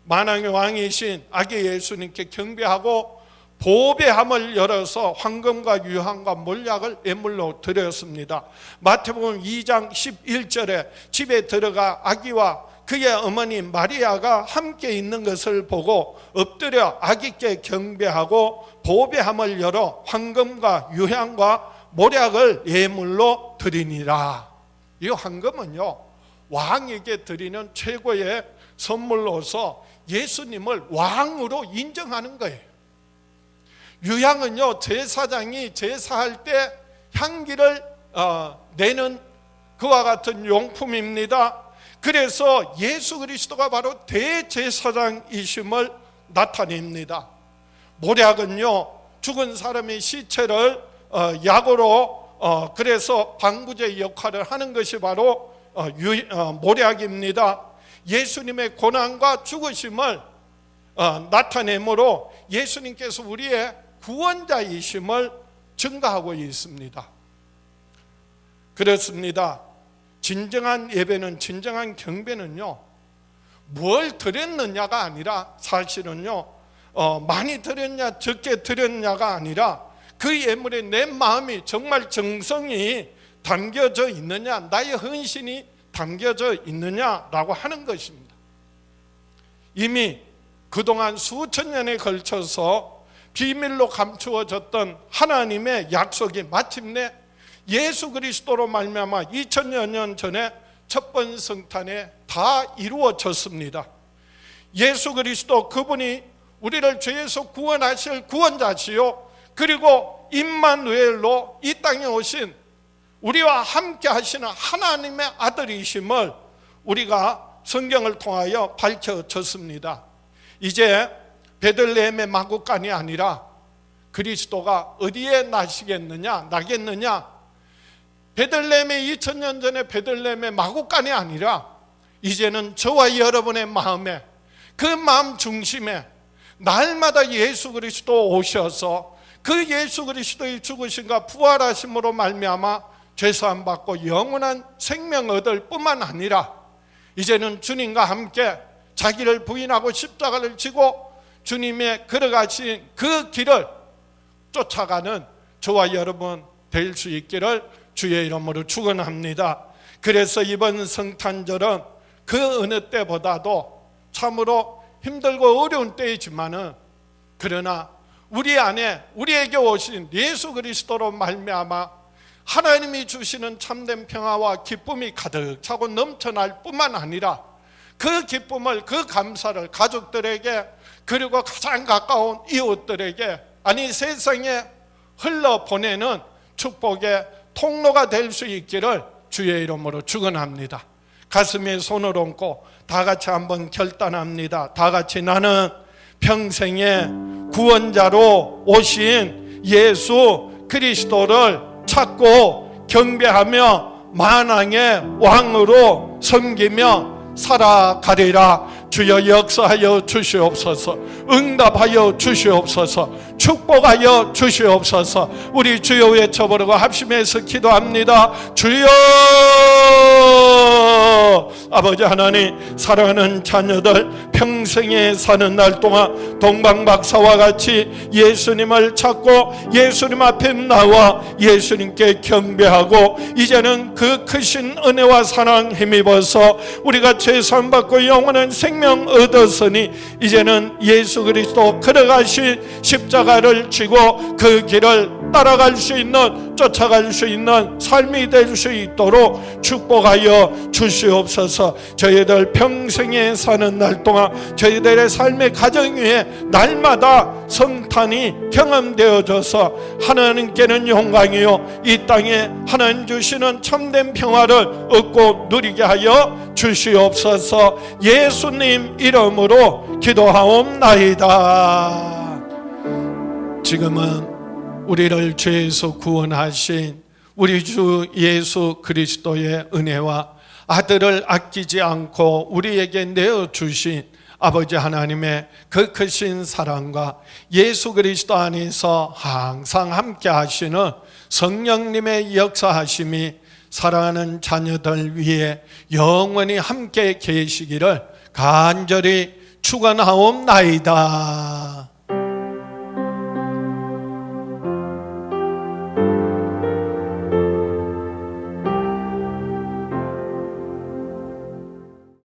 만왕의 왕이신 아기 예수님께 경배하고 보배함을 열어서 황금과 유황과 몰약을 예물로 드렸습니다. 마태복음 2장 11절에 집에 들어가 아기와 그의 어머니 마리아가 함께 있는 것을 보고 엎드려 아기께 경배하고 보배함을 열어 황금과 유향과 몰약을 예물로 드리니라. 이 황금은요 왕에게 드리는 최고의 선물로서 예수님을 왕으로 인정하는 거예요. 유향은요 제사장이 제사할 때 향기를 내는 그와 같은 용품입니다. 그래서 예수 그리스도가 바로 대제사장이심을 나타냅니다. 몰약은요 죽은 사람의 시체를 약으로 그래서 방부제 역할을 하는 것이 바로 몰약입니다. 예수님의 고난과 죽으심을 나타내므로 예수님께서 우리의 구원자이심을 증가하고 있습니다. 그렇습니다. 진정한 예배는, 진정한 경배는요 뭘 드렸느냐가 아니라 사실은요 많이 드렸냐 적게 드렸냐가 아니라 그 예물에 내 마음이 정말 정성이 담겨져 있느냐, 나의 헌신이 담겨져 있느냐라고 하는 것입니다. 이미 그동안 수천 년에 걸쳐서 비밀로 감추어졌던 하나님의 약속이 마침내 예수 그리스도로 말미암아 2000여 년 전에 첫 번 성탄에 다 이루어졌습니다. 예수 그리스도 그분이 우리를 죄에서 구원하실 구원자시요 그리고 임마누엘로 이 땅에 오신 우리와 함께 하시는 하나님의 아들이심을 우리가 성경을 통하여 밝혀졌습니다. 이제 베들레헴의 마구간이 아니라 그리스도가 어디에 나겠느냐? 베들레헴의 2000년 전에 베들레헴의 마구간이 아니라 이제는 저와 여러분의 마음에, 그 마음 중심에 날마다 예수 그리스도 오셔서 그 예수 그리스도의 죽으심과 부활하심으로 말미암아 죄사함 받고 영원한 생명 얻을 뿐만 아니라 이제는 주님과 함께 자기를 부인하고 십자가를 지고 주님의 걸어가신 그 길을 쫓아가는 저와 여러분 될 수 있기를 주의 이름으로 축원합니다. 그래서 이번 성탄절은 그 어느 때보다도 참으로 힘들고 어려운 때이지만은, 그러나 우리 안에 우리에게 오신 예수 그리스도로 말미암아 하나님이 주시는 참된 평화와 기쁨이 가득 차고 넘쳐날 뿐만 아니라 그 기쁨을, 그 감사를 가족들에게, 그리고 가장 가까운 이웃들에게, 아니 세상에 흘러보내는 축복의 통로가 될 수 있기를 주의 이름으로 축원합니다. 가슴에 손을 얹고 다 같이 한번 결단합니다. 다 같이 나는 평생의 구원자로 오신 예수 그리스도를 찾고 경배하며 만왕의 왕으로 섬기며 살아가리라. 주여 역사하여 주시옵소서. 응답하여 주시옵소서. 축복하여 주시옵소서. 우리 주여 외쳐보려고 합심해서 기도합니다. 주여, 아버지 하나님, 사랑하는 자녀들 평생에 사는 날 동안 동방박사와 같이 예수님을 찾고 예수님 앞에 나와 예수님께 경배하고 이제는 그 크신 은혜와 사랑 힘입어서 우리가 죄사함 받고 영원한 생명 얻었으니 이제는 예수 그리스도 걸어가신 십자가를 지고 그 길을 따라갈 수 있는, 쫓아갈 수 있는 삶이 될 수 있도록 축복하여 주시옵소서. 저희들 평생에 사는 날 동안 저희들의 삶의 가정 위에 날마다 성탄이 경험되어져서 하나님께는 영광이요 이 땅에 하나님 주시는 참된 평화를 얻고 누리게 하여 주시옵소서. 예수님 이름으로 기도하옵나이다. 지금은 우리를 죄에서 구원하신 우리 주 예수 그리스도의 은혜와 아들을 아끼지 않고 우리에게 내어주신 아버지 하나님의 그 크신 사랑과 예수 그리스도 안에서 항상 함께 하시는 성령님의 역사하심이 사랑하는 자녀들 위해 영원히 함께 계시기를 간절히 축원하옵나이다.